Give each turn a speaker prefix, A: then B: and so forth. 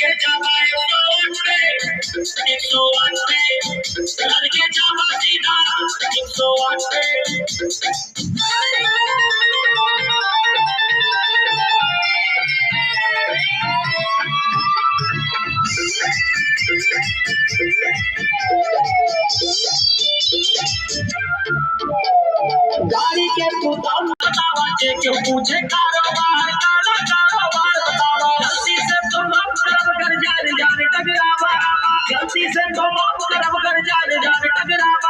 A: के जावा 108 पे लड़के जावा सीधा 108 पे। गाड़ी के तू दाम बतावा जे क्यों पूछे कारोबार काला कारोबार बतावा। गलती से तुम करब कर जान जान टकरावा, गलती से तुम करब कर जान जान टकरावा।